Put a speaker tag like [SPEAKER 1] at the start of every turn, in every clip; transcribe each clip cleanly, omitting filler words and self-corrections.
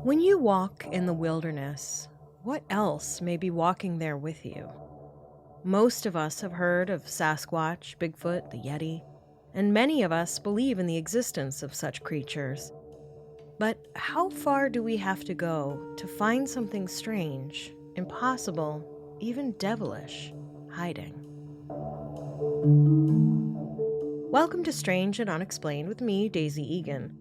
[SPEAKER 1] When you walk in the wilderness, what else may be walking there with you? Most of us have heard of Sasquatch, Bigfoot, the Yeti, and many of us believe in the existence of such creatures. But how far do we have to go to find something strange, impossible, even devilish, hiding? Welcome to Strange and Unexplained with me, Daisy Egan.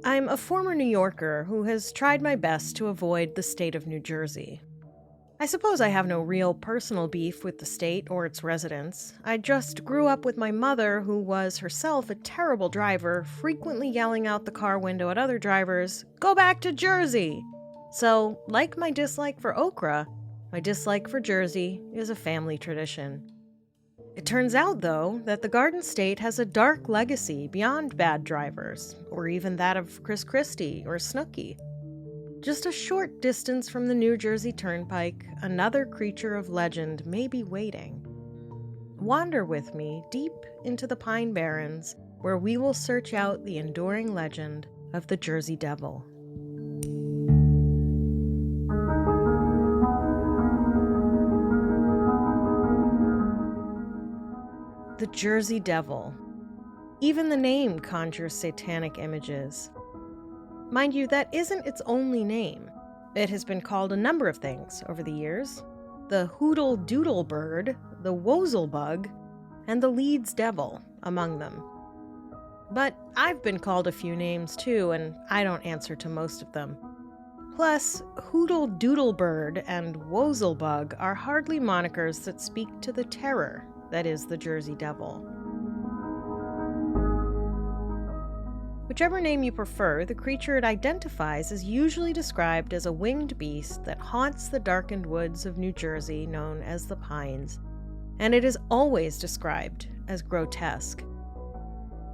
[SPEAKER 1] I'm a former New Yorker who has tried my best to avoid the state of New Jersey. I suppose I have no real personal beef with the state or its residents. I just grew up with my mother, who was herself a terrible driver, frequently yelling out the car window at other drivers, "Go back to Jersey!" So, like my dislike for okra, my dislike for Jersey is a family tradition. It turns out, though, that the Garden State has a dark legacy beyond bad drivers, or even that of Chris Christie or Snooki. Just a short distance from the New Jersey Turnpike, another creature of legend may be waiting. Wander with me deep into the Pine Barrens, where we will search out the enduring legend of the Jersey Devil. The Jersey Devil. Even the name conjures satanic images. Mind you, that isn't its only name. It has been called a number of things over the years. The Hoodle Doodle Bird, the Wozel Bug, and the Leeds Devil, among them. But I've been called a few names too, and I don't answer to most of them. Plus, Hoodle Doodle Bird and Wozel Bug are hardly monikers that speak to the terror that is the Jersey Devil. Whichever name you prefer, the creature it identifies is usually described as a winged beast that haunts the darkened woods of New Jersey known as the Pines, and it is always described as grotesque.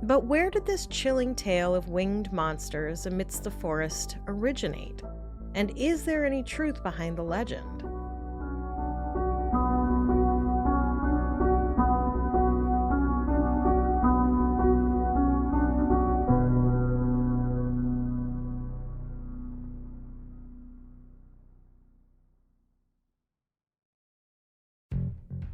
[SPEAKER 1] But where did this chilling tale of winged monsters amidst the forest originate? And is there any truth behind the legend?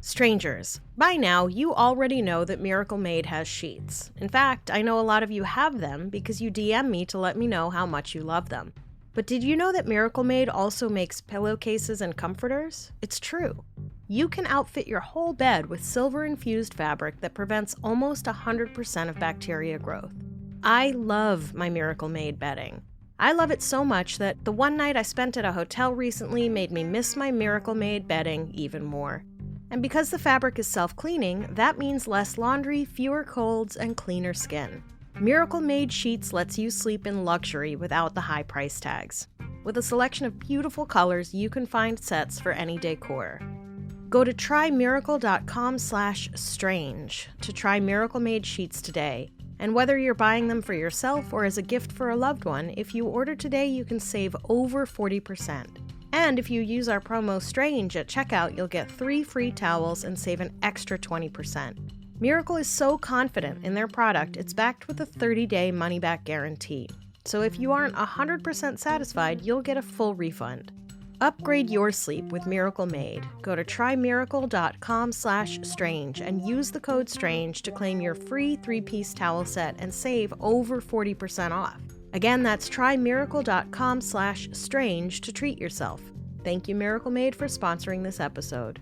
[SPEAKER 1] Strangers, by now you already know that Miracle Made has sheets. In fact, I know a lot of you have them because you DM me to let me know how much you love them. But did you know that Miracle Made also makes pillowcases and comforters? It's true. You can outfit your whole bed with silver-infused fabric that prevents almost 100% of bacteria growth. I love my Miracle Made bedding. I love it so much that the one night I spent at a hotel recently made me miss my Miracle Made bedding even more. And because the fabric is self-cleaning, that means less laundry, fewer colds, and cleaner skin. Miracle Made Sheets lets you sleep in luxury without the high price tags. With a selection of beautiful colors, you can find sets for any decor. Go to trymiracle.com/strange to try Miracle Made Sheets today. And whether you're buying them for yourself or as a gift for a loved one, if you order today, you can save over 40%. And if you use our promo STRANGE at checkout, you'll get 3 free towels and save an extra 20%. Miracle is so confident in their product, it's backed with a 30-day money-back guarantee. So if you aren't 100% satisfied, you'll get a full refund. Upgrade your sleep with Miracle Made. Go to trymiracle.com/strange and use the code STRANGE to claim your free 3-piece towel set and save over 40% off. Again, that's trymiracle.com/strange to treat yourself. Thank you, Miracle Made, for sponsoring this episode.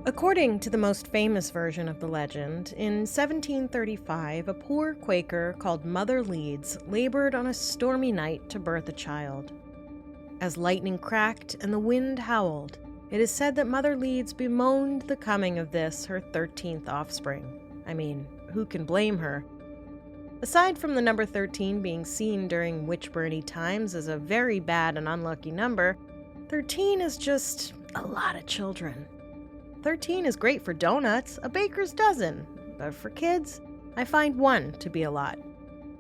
[SPEAKER 1] According to the most famous version of the legend, in 1735, a poor Quaker called Mother Leeds labored on a stormy night to birth a child. As lightning cracked and the wind howled, it is said that Mother Leeds bemoaned the coming of this, her 13th offspring. I mean, who can blame her? Aside from the number 13 being seen during witch-burny times as a very bad and unlucky number, 13 is just a lot of children. 13 is great for donuts, a baker's dozen, but for kids, I find 1 to be a lot.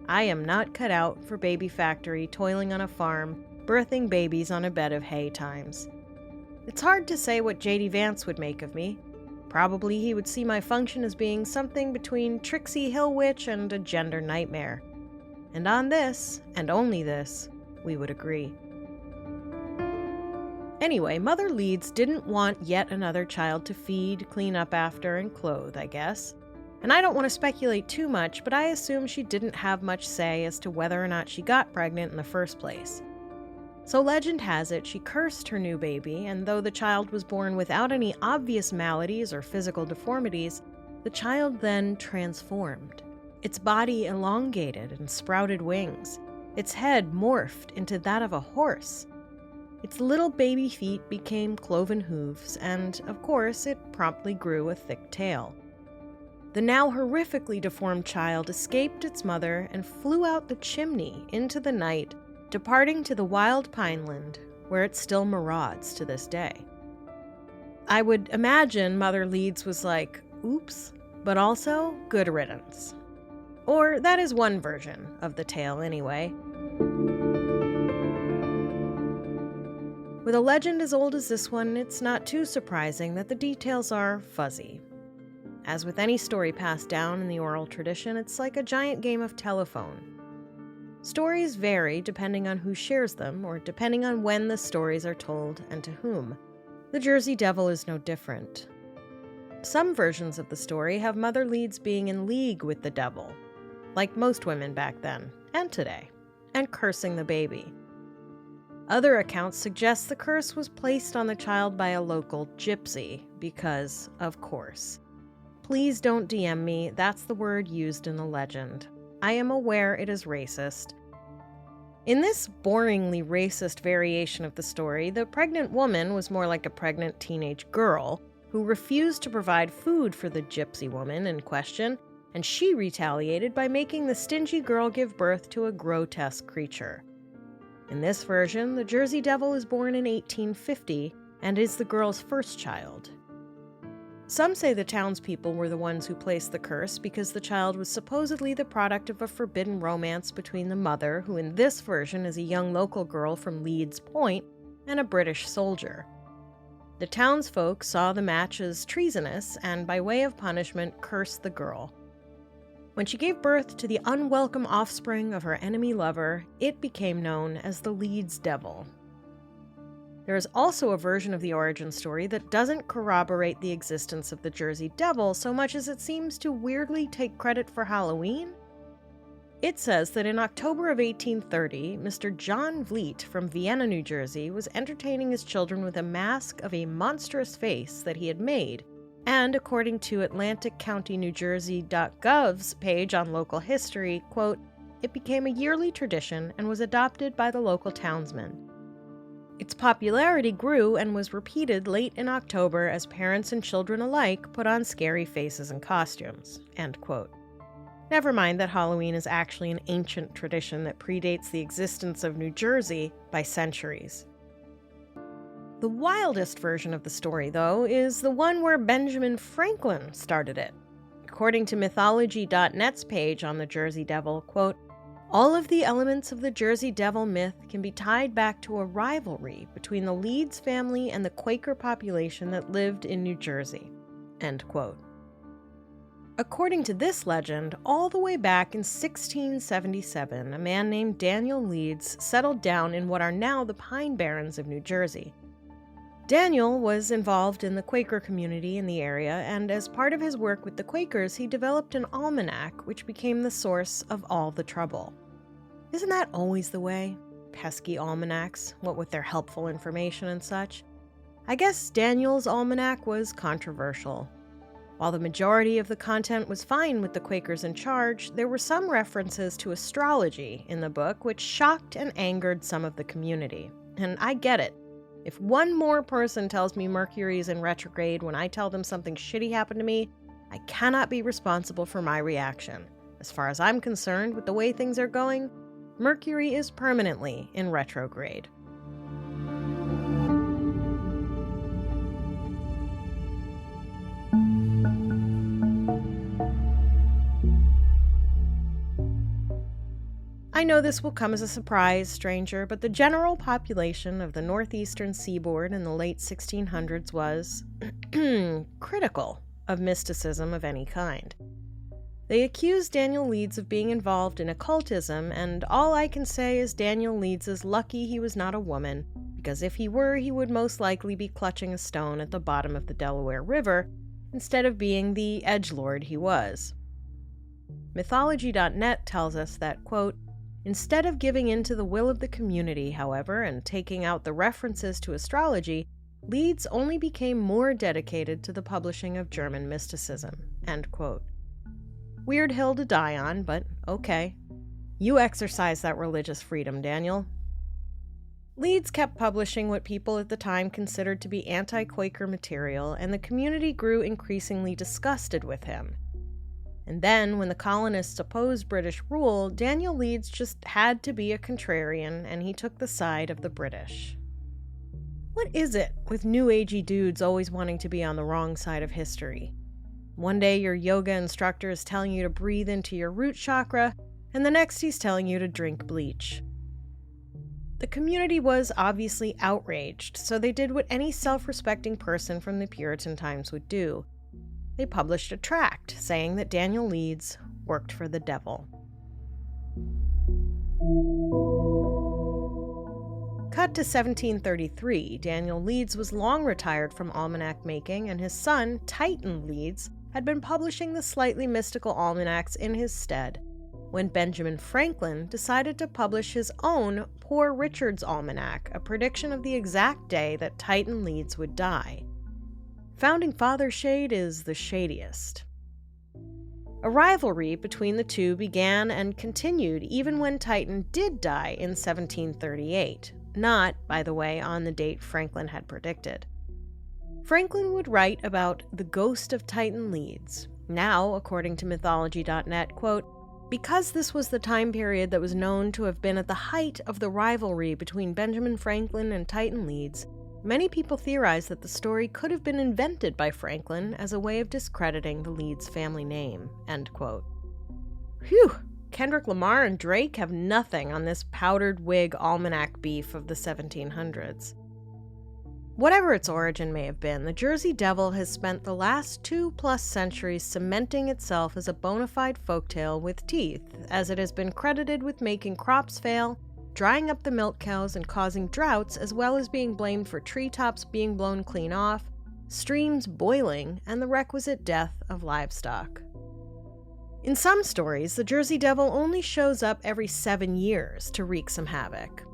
[SPEAKER 1] I am not cut out for baby factory, toiling on a farm, birthing babies on a bed of hay times. It's hard to say what J.D. Vance would make of me. Probably he would see my function as being something between Trixie Hill Witch and a gender nightmare. And on this, and only this, we would agree. Anyway, Mother Leeds didn't want yet another child to feed, clean up after, and clothe, I guess. And I don't want to speculate too much, but I assume she didn't have much say as to whether or not she got pregnant in the first place. So legend has it she cursed her new baby, and though the child was born without any obvious maladies or physical deformities, the child then transformed. Its body elongated and sprouted wings. Its head morphed into that of a horse. Its little baby feet became cloven hooves, and, of course, it promptly grew a thick tail. The now horrifically deformed child escaped its mother and flew out the chimney into the night, departing to the wild pineland, where it still marauds to this day. I would imagine Mother Leeds was like, oops, but also good riddance. Or that is one version of the tale anyway. With a legend as old as this one, it's not too surprising that the details are fuzzy. As with any story passed down in the oral tradition, it's like a giant game of telephone. Stories vary depending on who shares them, or depending on when the stories are told and to whom. The Jersey Devil is no different. Some versions of the story have Mother Leeds being in league with the devil, like most women back then, and today, and cursing the baby. Other accounts suggest the curse was placed on the child by a local gypsy, because, of course. Please don't DM me, that's the word used in the legend. I am aware it is racist. In this boringly racist variation of the story, the pregnant woman was more like a pregnant teenage girl who refused to provide food for the gypsy woman in question, and she retaliated by making the stingy girl give birth to a grotesque creature. In this version, the Jersey Devil is born in 1850 and is the girl's first child. Some say the townspeople were the ones who placed the curse because the child was supposedly the product of a forbidden romance between the mother, who in this version is a young local girl from Leeds Point, and a British soldier. The townsfolk saw the match as treasonous and, by way of punishment, cursed the girl. When she gave birth to the unwelcome offspring of her enemy lover, it became known as the Leeds Devil. There is also a version of the origin story that doesn't corroborate the existence of the Jersey Devil so much as it seems to weirdly take credit for Halloween. It says that in October of 1830, Mr. John Vliet from Vienna, New Jersey, was entertaining his children with a mask of a monstrous face that he had made, and according to AtlanticCountyNewJersey.gov's page on local history, quote, it became a yearly tradition and was adopted by the local townsmen. Its popularity grew and was repeated late in October as parents and children alike put on scary faces and costumes, end quote. Never mind that Halloween is actually an ancient tradition that predates the existence of New Jersey by centuries. The wildest version of the story, though, is the one where Benjamin Franklin started it. According to Mythology.net's page on the Jersey Devil, quote, all of the elements of the Jersey Devil myth can be tied back to a rivalry between the Leeds family and the Quaker population that lived in New Jersey, end quote. According to this legend, all the way back in 1677, a man named Daniel Leeds settled down in what are now the Pine Barrens of New Jersey. Daniel was involved in the Quaker community in the area, and as part of his work with the Quakers, he developed an almanac which became the source of all the trouble. Isn't that always the way? Pesky almanacs, what with their helpful information and such. I guess Daniel's almanac was controversial. While the majority of the content was fine with the Quakers in charge, there were some references to astrology in the book which shocked and angered some of the community. And I get it. If one more person tells me Mercury is in retrograde when I tell them something shitty happened to me, I cannot be responsible for my reaction. As far as I'm concerned, with the way things are going, Mercury is permanently in retrograde. I know this will come as a surprise, stranger, but the general population of the northeastern seaboard in the late 1600s was critical of mysticism of any kind. They accused Daniel Leeds of being involved in occultism, and all I can say is Daniel Leeds is lucky he was not a woman, because if he were, he would most likely be clutching a stone at the bottom of the Delaware River, instead of being the edgelord he was. Mythology.net tells us that, quote, instead of giving in to the will of the community, however, and taking out the references to astrology, Leeds only became more dedicated to the publishing of German mysticism, end quote. Weird hill to die on, but okay. You exercise that religious freedom, Daniel. Leeds kept publishing what people at the time considered to be anti-Quaker material, and the community grew increasingly disgusted with him. And then, when the colonists opposed British rule, Daniel Leeds just had to be a contrarian, and he took the side of the British. What is it with new agey dudes always wanting to be on the wrong side of history? One day your yoga instructor is telling you to breathe into your root chakra, and the next he's telling you to drink bleach. The community was obviously outraged, so they did what any self-respecting person from the Puritan times would do. They published a tract saying that Daniel Leeds worked for the devil. Cut to 1733, Daniel Leeds was long retired from almanac making, and his son, Titan Leeds, had been publishing the slightly mystical almanacs in his stead, when Benjamin Franklin decided to publish his own Poor Richard's Almanac, a prediction of the exact day that Titan Leeds would die. Founding Father Shade is the shadiest. A rivalry between the two began and continued even when Titan did die in 1738, not, by the way, on the date Franklin had predicted. Franklin would write about the ghost of Titan Leeds. Now, according to mythology.net, quote, because this was the time period that was known to have been at the height of the rivalry between Benjamin Franklin and Titan Leeds, many people theorize that the story could have been invented by Franklin as a way of discrediting the Leeds family name, end quote. Phew! Kendrick Lamar and Drake have nothing on this powdered wig almanac beef of the 1700s. Whatever its origin may have been, the Jersey Devil has spent the last 2+ centuries cementing itself as a bona fide folktale with teeth, as it has been credited with making crops fail, drying up the milk cows and causing droughts, as well as being blamed for treetops being blown clean off, streams boiling, and the requisite death of livestock. In some stories, the Jersey Devil only shows up every 7 years to wreak some havoc.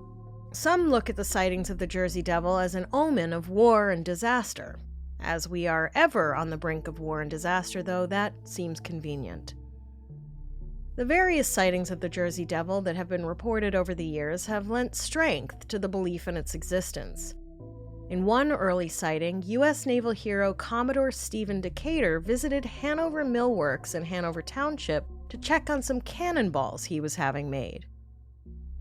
[SPEAKER 1] Some look at the sightings of the Jersey Devil as an omen of war and disaster. As we are ever on the brink of war and disaster, though, that seems convenient. The various sightings of the Jersey Devil that have been reported over the years have lent strength to the belief in its existence. In one early sighting, U.S. naval hero Commodore Stephen Decatur visited Hanover Mill Works in Hanover Township to check on some cannonballs he was having made.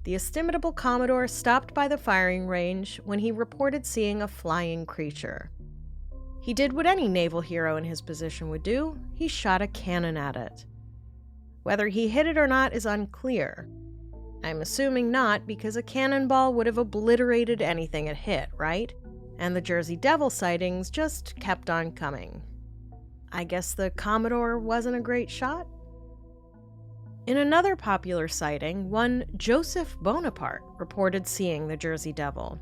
[SPEAKER 1] The estimable Commodore stopped by the firing range when he reported seeing a flying creature. He did what any naval hero in his position would do: he shot a cannon at it. Whether he hit it or not is unclear. I'm assuming not, because a cannonball would have obliterated anything it hit, right? And the Jersey Devil sightings just kept on coming. I guess the Commodore wasn't a great shot? In another popular sighting, one Joseph Bonaparte reported seeing the Jersey Devil.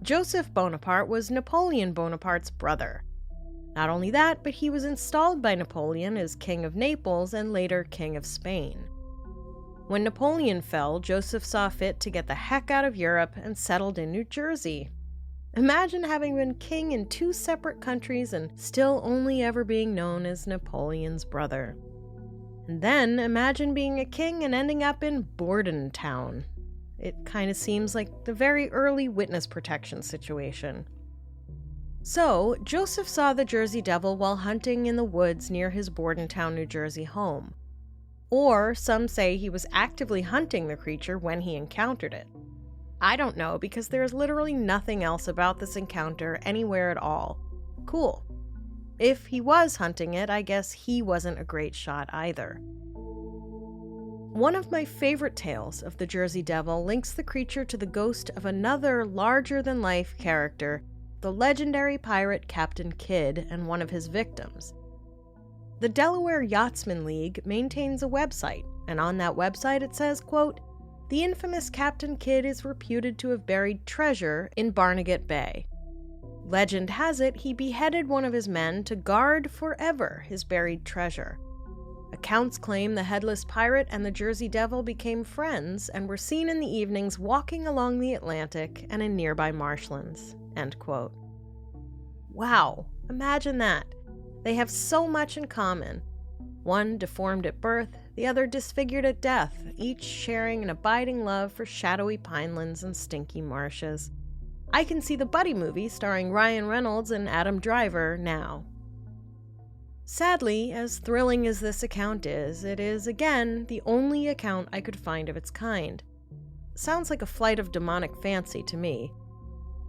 [SPEAKER 1] Joseph Bonaparte was Napoleon Bonaparte's brother. Not only that, but he was installed by Napoleon as King of Naples and later King of Spain. When Napoleon fell, Joseph saw fit to get the heck out of Europe and settled in New Jersey. Imagine having been king in 2 separate countries and still only ever being known as Napoleon's brother. And then imagine being a king and ending up in Bordentown. It kind of seems like the very early witness protection situation. So, Joseph saw the Jersey Devil while hunting in the woods near his Bordentown, New Jersey home. Or some say he was actively hunting the creature when he encountered it. I don't know, because there is literally nothing else about this encounter anywhere at all. Cool. If he was hunting it, I guess he wasn't a great shot either. One of my favorite tales of the Jersey Devil links the creature to the ghost of another larger-than-life character, the legendary pirate Captain Kidd, and one of his victims. The Delaware Yachtsman League maintains a website, and on that website it says, quote, "The infamous Captain Kidd is reputed to have buried treasure in Barnegat Bay. Legend has it he beheaded one of his men to guard forever his buried treasure. Accounts claim the headless pirate and the Jersey Devil became friends and were seen in the evenings walking along the Atlantic and in nearby marshlands." End quote. Wow, imagine that. They have so much in common. One deformed at birth, the other disfigured at death, each sharing an abiding love for shadowy pinelands and stinky marshes. I can see the Buddy movie starring Ryan Reynolds and Adam Driver now. Sadly, as thrilling as this account is, it is, again, the only account I could find of its kind. Sounds like a flight of demonic fancy to me.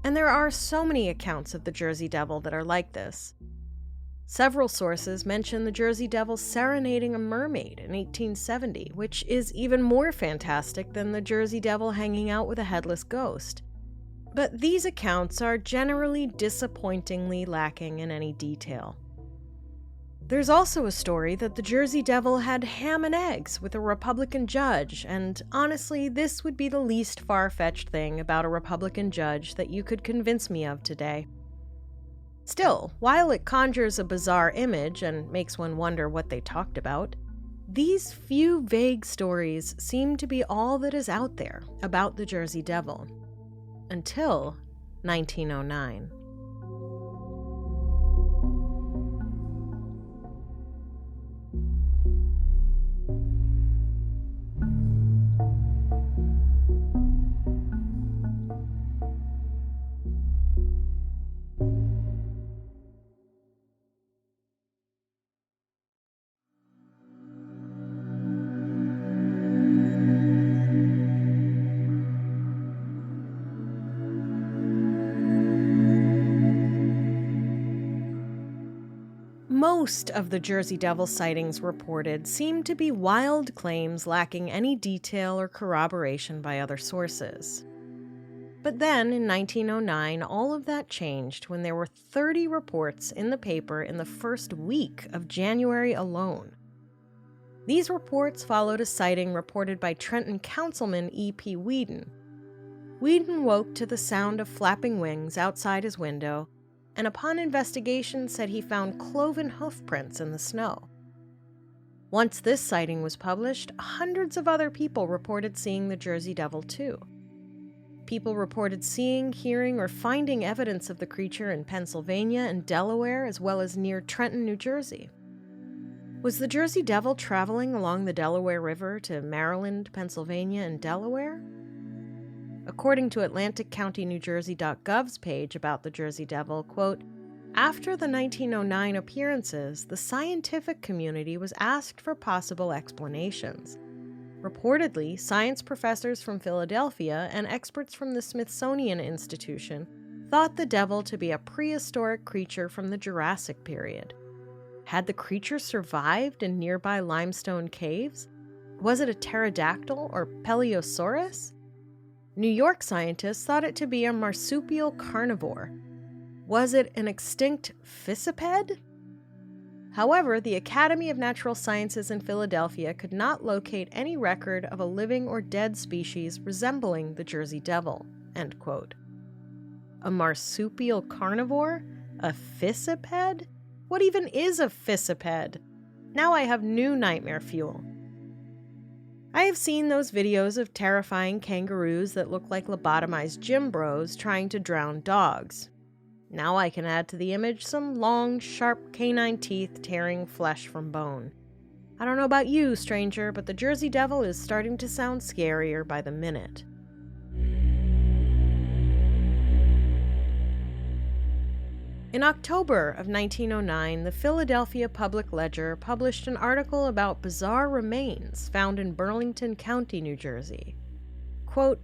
[SPEAKER 1] And there are so many accounts of the Jersey Devil that are like this. Several sources mention the Jersey Devil serenading a mermaid in 1870, which is even more fantastic than the Jersey Devil hanging out with a headless ghost. But these accounts are generally disappointingly lacking in any detail. There's also a story that the Jersey Devil had ham and eggs with a Republican judge, and honestly, this would be the least far-fetched thing about a Republican judge that you could convince me of today. Still, while it conjures a bizarre image and makes one wonder what they talked about, these few vague stories seem to be all that is out there about the Jersey Devil. Until 1909. Most of the Jersey Devil sightings reported seem to be wild claims lacking any detail or corroboration by other sources. But then, in 1909, all of that changed when there were 30 reports in the paper in the first week of January alone. These reports followed a sighting reported by Trenton Councilman E.P. Whedon woke to the sound of flapping wings outside his window, and upon investigation said he found cloven hoof prints in the snow. Once this sighting was published, hundreds of other people reported seeing the Jersey Devil too. People reported seeing, hearing, or finding evidence of the creature in Pennsylvania and Delaware, as well as near Trenton, New Jersey. Was the Jersey Devil traveling along the Delaware River to Maryland, Pennsylvania, and Delaware? According to AtlanticCountyNewJersey.gov's page about the Jersey Devil, quote, "After the 1909 appearances, the scientific community was asked for possible explanations. Reportedly, science professors from Philadelphia and experts from the Smithsonian Institution thought the devil to be a prehistoric creature from the Jurassic period. Had the creature survived in nearby limestone caves? Was it a pterodactyl or Paleosaurus? New York scientists thought it to be a marsupial carnivore. Was it an extinct fissiped? However, the Academy of Natural Sciences in Philadelphia could not locate any record of a living or dead species resembling the Jersey Devil." End quote. A marsupial carnivore? A fissiped? What even is a fissiped? Now I have new nightmare fuel. I have seen those videos of terrifying kangaroos that look like lobotomized gym bros trying to drown dogs. Now I can add to the image some long, sharp canine teeth tearing flesh from bone. I don't know about you, stranger, but the Jersey Devil is starting to sound scarier by the minute. In October of 1909, the Philadelphia Public Ledger published an article about bizarre remains found in Burlington County, New Jersey. Quote,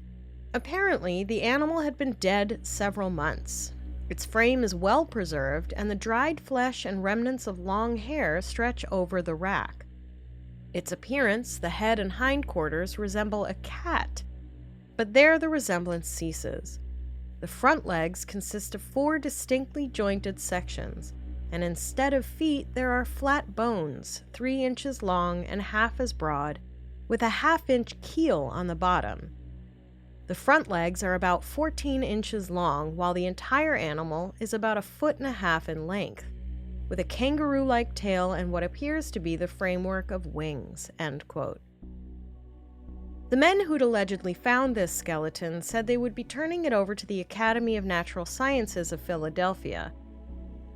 [SPEAKER 1] "Apparently, the animal had been dead several months. Its frame is well preserved, and the dried flesh and remnants of long hair stretch over the rack. Its appearance, the head and hindquarters, resemble a cat, but there the resemblance ceases. The front legs consist of 4 distinctly jointed sections, and instead of feet there are flat bones, 3 inches long and half as broad, with a half-inch keel on the bottom. The front legs are about 14 inches long, while the entire animal is about 1.5 feet in length, with a kangaroo-like tail and what appears to be the framework of wings." End quote. The men who'd allegedly found this skeleton said they would be turning it over to the Academy of Natural Sciences of Philadelphia.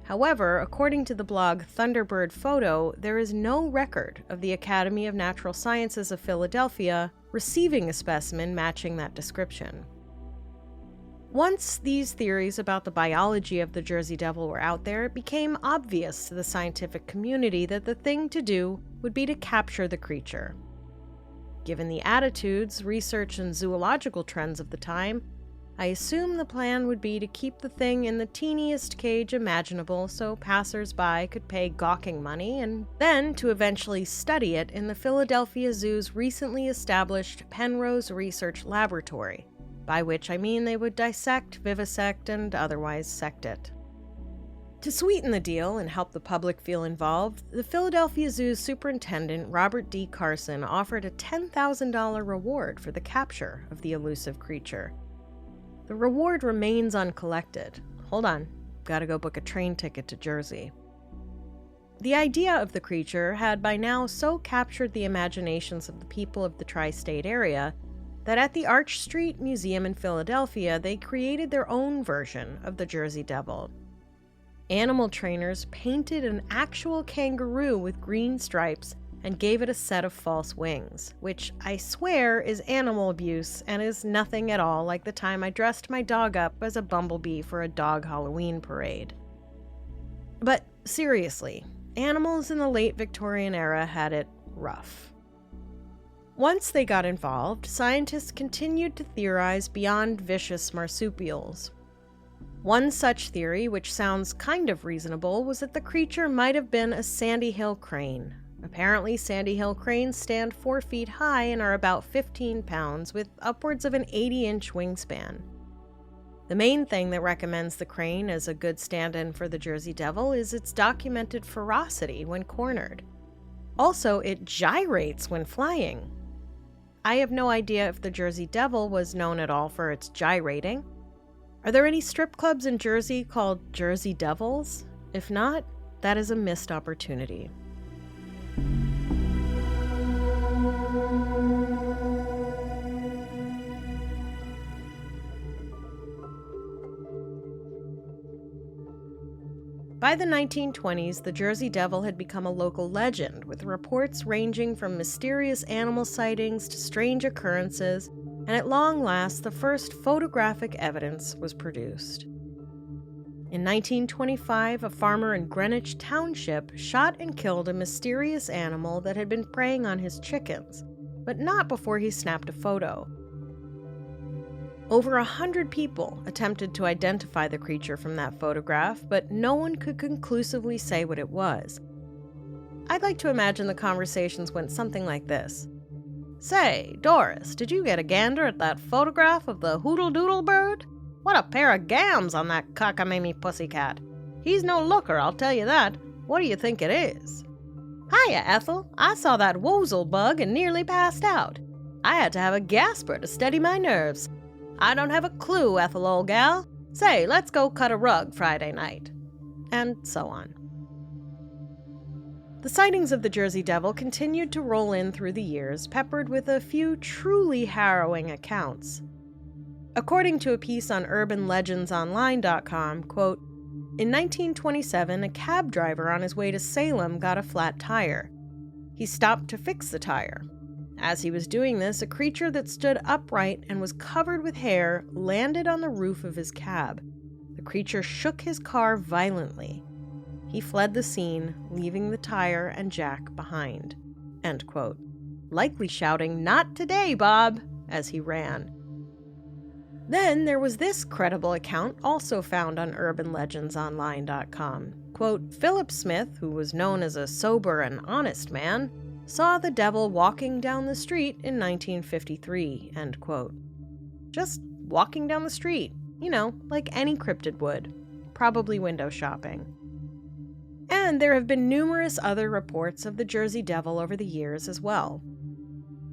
[SPEAKER 1] However, according to the blog Thunderbird Photo, there is no record of the Academy of Natural Sciences of Philadelphia receiving a specimen matching that description. Once these theories about the biology of the Jersey Devil were out there, it became obvious to the scientific community that the thing to do would be to capture the creature. Given the attitudes, research, and zoological trends of the time, I assume the plan would be to keep the thing in the teeniest cage imaginable so passers-by could pay gawking money, and then to eventually study it in the Philadelphia Zoo's recently established Penrose Research Laboratory, by which I mean they would dissect, vivisect, and otherwise sect it. To sweeten the deal and help the public feel involved, the Philadelphia Zoo's superintendent, Robert D. Carson, offered a $10,000 reward for the capture of the elusive creature. The reward remains uncollected. Hold on, gotta go book a train ticket to Jersey. The idea of the creature had by now so captured the imaginations of the people of the tri-state area that at the Arch Street Museum in Philadelphia, they created their own version of the Jersey Devil. Animal trainers painted an actual kangaroo with green stripes and gave it a set of false wings, which I swear is animal abuse and is nothing at all like the time I dressed my dog up as a bumblebee for a dog Halloween parade. But seriously, animals in the late Victorian era had it rough. Once they got involved, scientists continued to theorize beyond vicious marsupials. One such theory, which sounds kind of reasonable, was that the creature might have been a sandy hill crane. Apparently, sandy hill cranes stand 4 feet high and are about 15 pounds, with upwards of an 80-inch wingspan. The main thing that recommends the crane as a good stand-in for the Jersey Devil is its documented ferocity when cornered. Also, it gyrates when flying. I have no idea if the Jersey Devil was known at all for its gyrating. Are there any strip clubs in Jersey called Jersey Devils? If not, that is a missed opportunity. By the 1920s, the Jersey Devil had become a local legend, with reports ranging from mysterious animal sightings to strange occurrences, and at long last, the first photographic evidence was produced. In 1925, a farmer in Greenwich Township shot and killed a mysterious animal that had been preying on his chickens, but not before he snapped a photo. Over 100 people attempted to identify the creature from that photograph, but no one could conclusively say what it was. I'd like to imagine the conversations went something like this. "Say, Doris, did you get a gander at that photograph of the hoodle-doodle bird? What a pair of gams on that cockamamie pussycat. He's no looker, I'll tell you that. What do you think it is?" "Hiya, Ethel. I saw that woozle bug and nearly passed out. I had to have a gasper to steady my nerves. I don't have a clue, Ethel, old gal. Say, let's go cut a rug Friday night." And so on. The sightings of the Jersey Devil continued to roll in through the years, peppered with a few truly harrowing accounts. According to a piece on urbanlegendsonline.com, quote, "In 1927, a cab driver on his way to Salem got a flat tire. He stopped to fix the tire. As he was doing this, a creature that stood upright and was covered with hair landed on the roof of his cab. The creature shook his car violently. He fled the scene, leaving the tire and jack behind." End quote. Likely shouting, "Not today, Bob," as he ran. Then there was this credible account also found on urbanlegendsonline.com. Quote, "Philip Smith, who was known as a sober and honest man, saw the devil walking down the street in 1953, end quote. Just walking down the street, like any cryptid would, probably window shopping. And there have been numerous other reports of the Jersey Devil over the years as well.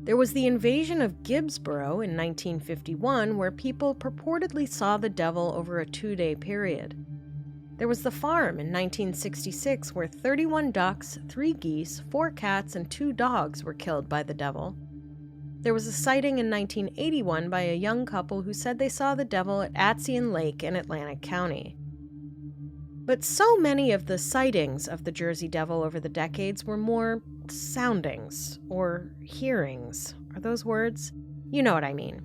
[SPEAKER 1] There was the invasion of Gibbsboro in 1951, where people purportedly saw the devil over a 2-day period. There was the farm in 1966, where 31 ducks, 3 geese, 4 cats, and 2 dogs were killed by the devil. There was a sighting in 1981 by a young couple who said they saw the devil at Atzian Lake in Atlantic County. But so many of the sightings of the Jersey Devil over the decades were more soundings or hearings. Are those words? You know what I mean.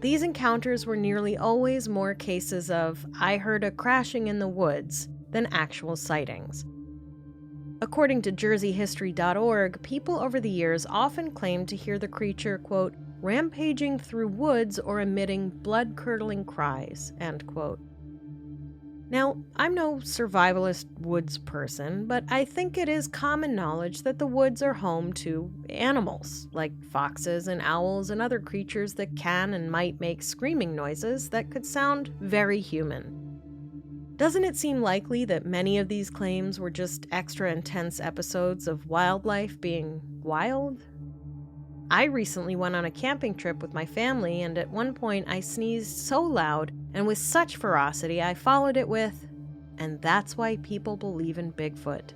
[SPEAKER 1] These encounters were nearly always more cases of "I heard a crashing in the woods" than actual sightings. According to JerseyHistory.org, people over the years often claimed to hear the creature, quote, "rampaging through woods or emitting blood-curdling cries," end quote. Now, I'm no survivalist woods person, but I think it is common knowledge that the woods are home to animals, like foxes and owls and other creatures that can and might make screaming noises that could sound very human. Doesn't it seem likely that many of these claims were just extra intense episodes of wildlife being wild? I recently went on a camping trip with my family, and at one point I sneezed so loud and with such ferocity I followed it with, "And that's why people believe in Bigfoot."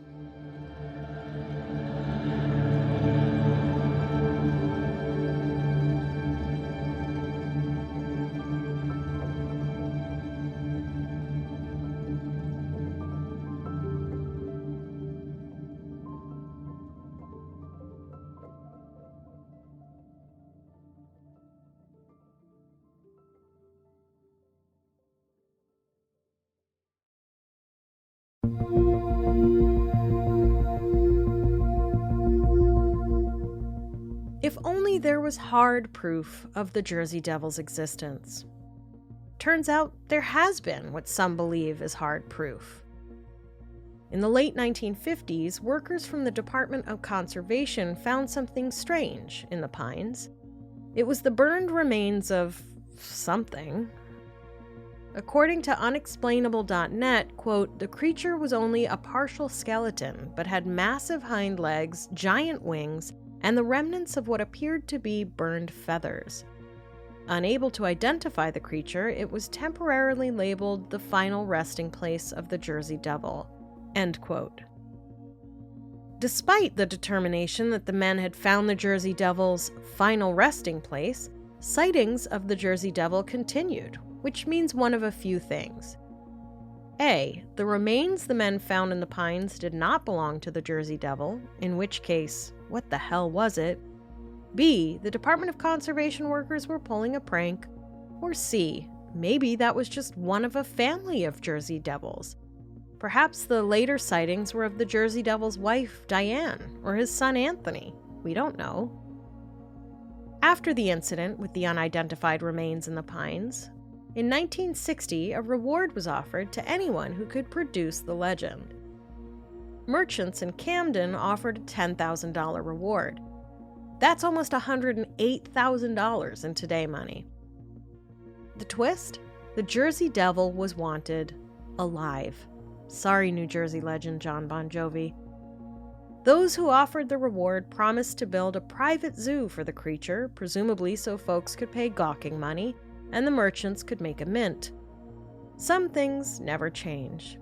[SPEAKER 1] If only there was hard proof of the Jersey Devil's existence. Turns out there has been what some believe is hard proof. In the late 1950s, workers from the Department of Conservation found something strange in the pines. It was the burned remains of something. According to unexplainable.net, quote, "the creature was only a partial skeleton, but had massive hind legs, giant wings, and the remnants of what appeared to be burned feathers. Unable to identify the creature, it was temporarily labeled the final resting place of the Jersey Devil," end quote. Despite the determination that the men had found the Jersey Devil's final resting place, sightings of the Jersey Devil continued, which means one of a few things. A, the remains the men found in the pines did not belong to the Jersey Devil, in which case, what the hell was it? B, the Department of Conservation workers were pulling a prank. Or C, maybe that was just one of a family of Jersey Devils. Perhaps the later sightings were of the Jersey Devil's wife, Diane, or his son, Anthony. We don't know. After the incident with the unidentified remains in the pines, in 1960, a reward was offered to anyone who could produce the legend. Merchants in Camden offered a $10,000 reward. That's almost $108,000 in today money. The twist? The Jersey Devil was wanted alive. Sorry, New Jersey legend John Bon Jovi. Those who offered the reward promised to build a private zoo for the creature, presumably so folks could pay gawking money, and the merchants could make a mint. Some things never change.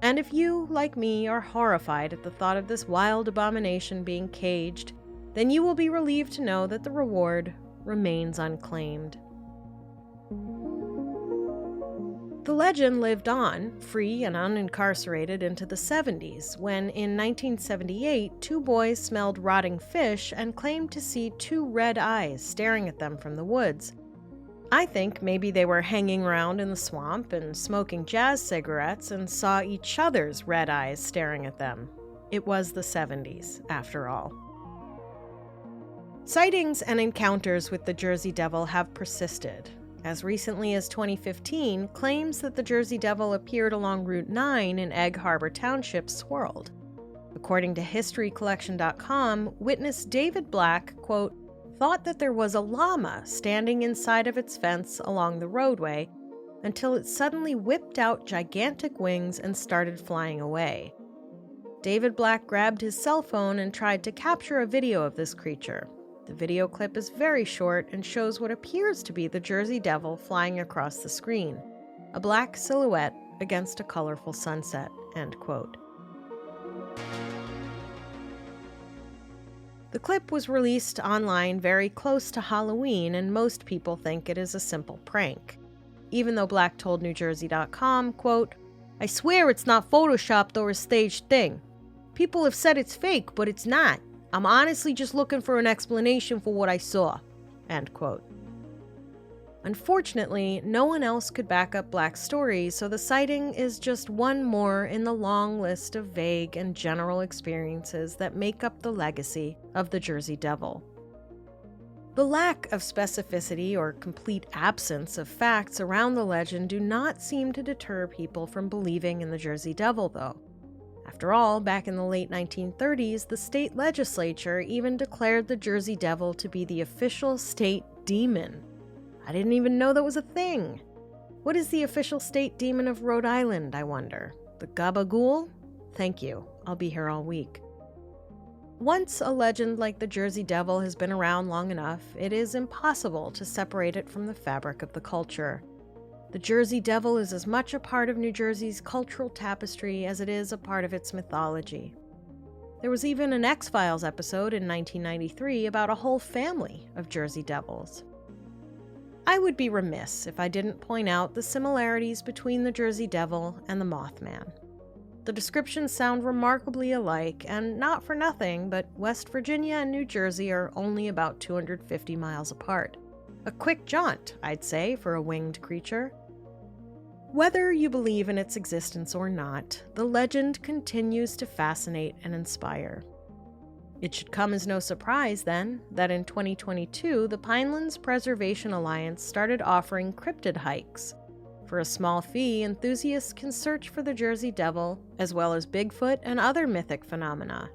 [SPEAKER 1] And if you, like me, are horrified at the thought of this wild abomination being caged, then you will be relieved to know that the reward remains unclaimed. The legend lived on, free and unincarcerated, into the 70s, when in 1978, 2 boys smelled rotting fish and claimed to see 2 red eyes staring at them from the woods. I think maybe they were hanging around in the swamp and smoking jazz cigarettes and saw each other's red eyes staring at them. It was the 70s, after all. Sightings and encounters with the Jersey Devil have persisted. As recently as 2015, claims that the Jersey Devil appeared along Route 9 in Egg Harbor Township swirled. According to historycollection.com, witness David Black, quote, thought that there was a llama standing inside of its fence along the roadway until it suddenly whipped out gigantic wings and started flying away. David Black grabbed his cell phone and tried to capture a video of this creature. The video clip is very short and shows what appears to be the Jersey Devil flying across the screen, a black silhouette against a colorful sunset, end quote. The clip was released online very close to Halloween, and most people think it is a simple prank. Even though Black told NewJersey.com, quote, I swear it's not photoshopped or a staged thing. People have said it's fake, but it's not. I'm honestly just looking for an explanation for what I saw, end quote. Unfortunately, no one else could back up Black's story, so the sighting is just one more in the long list of vague and general experiences that make up the legacy of the Jersey Devil. The lack of specificity or complete absence of facts around the legend do not seem to deter people from believing in the Jersey Devil, though. After all, back in the late 1930s, the state legislature even declared the Jersey Devil to be the official state demon. I didn't even know that was a thing. What is the official state demon of Rhode Island, I wonder? The gabagool? Thank you. I'll be here all week. Once a legend like the Jersey Devil has been around long enough, it is impossible to separate it from the fabric of the culture. The Jersey Devil is as much a part of New Jersey's cultural tapestry as it is a part of its mythology. There was even an X-Files episode in 1993 about a whole family of Jersey Devils. I would be remiss if I didn't point out the similarities between the Jersey Devil and the Mothman. The descriptions sound remarkably alike, and not for nothing, but West Virginia and New Jersey are only about 250 miles apart. A quick jaunt, I'd say, for a winged creature. Whether you believe in its existence or not, the legend continues to fascinate and inspire. It should come as no surprise, then, that in 2022, the Pinelands Preservation Alliance started offering cryptid hikes. For a small fee, enthusiasts can search for the Jersey Devil, as well as Bigfoot and other mythic phenomena.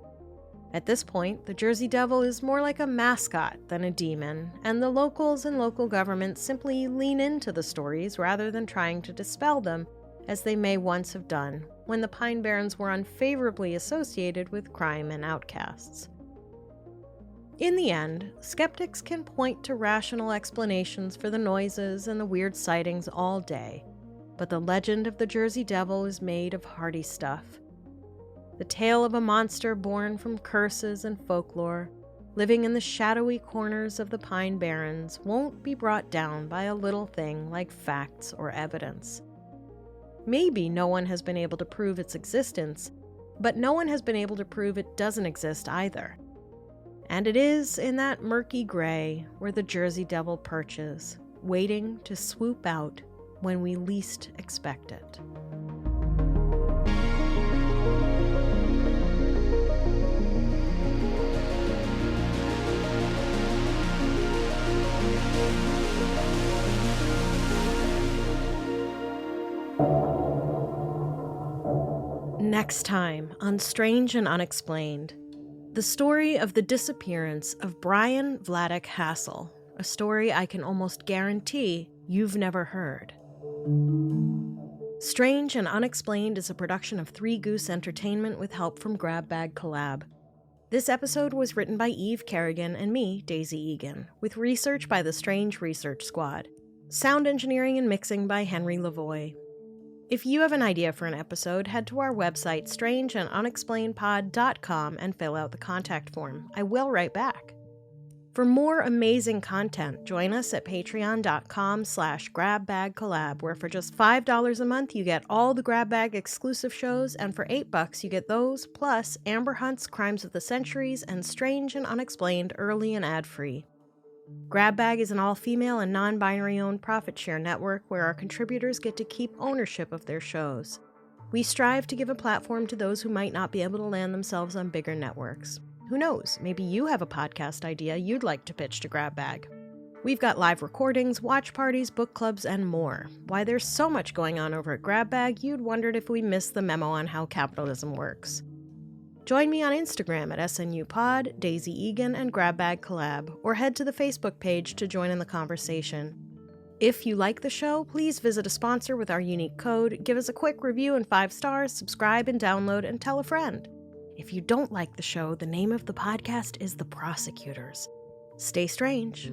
[SPEAKER 1] At this point, the Jersey Devil is more like a mascot than a demon, and the locals and local governments simply lean into the stories rather than trying to dispel them, as they may once have done when the Pine Barrens were unfavorably associated with crime and outcasts. In the end, skeptics can point to rational explanations for the noises and the weird sightings all day, but the legend of the Jersey Devil is made of hardy stuff. The tale of a monster born from curses and folklore, living in the shadowy corners of the Pine Barrens, won't be brought down by a little thing like facts or evidence. Maybe no one has been able to prove its existence, but no one has been able to prove it doesn't exist either. And it is in that murky gray where the Jersey Devil perches, waiting to swoop out when we least expect it. Next time on Strange and Unexplained, the story of the disappearance of Brian Vladek Hassel, a story I can almost guarantee you've never heard. Strange and Unexplained is a production of Three Goose Entertainment with help from Grab Bag Collab. This episode was written by Eve Kerrigan and me, Daisy Egan, with research by the Strange Research Squad. Sound engineering and mixing by Henry Lavoie. If you have an idea for an episode, head to our website, strangeandunexplainedpod.com, and fill out the contact form. I will write back. For more amazing content, join us at patreon.com/grabbagcollab, where for just $5 a month, you get all the Grab Bag exclusive shows, and for $8, you get those, plus Amber Hunt's Crimes of the Centuries and Strange and Unexplained early and ad-free. Grab Bag is an all-female and non-binary owned profit share network where our contributors get to keep ownership of their shows. We strive to give a platform to those who might not be able to land themselves on bigger networks. Who knows, maybe you have a podcast idea you'd like to pitch to Grab Bag. We've got live recordings, watch parties, book clubs, and more. Why there's so much going on over at Grab Bag, you'd wondered if we missed the memo on how capitalism works. Join me on Instagram at SNUPod, Daisy Egan, and Grabbag Collab, or head to the Facebook page to join in the conversation. If you like the show, please visit a sponsor with our unique code, give us a quick review and 5 stars, subscribe and download, and tell a friend. If you don't like the show, the name of the podcast is The Prosecutors. Stay strange.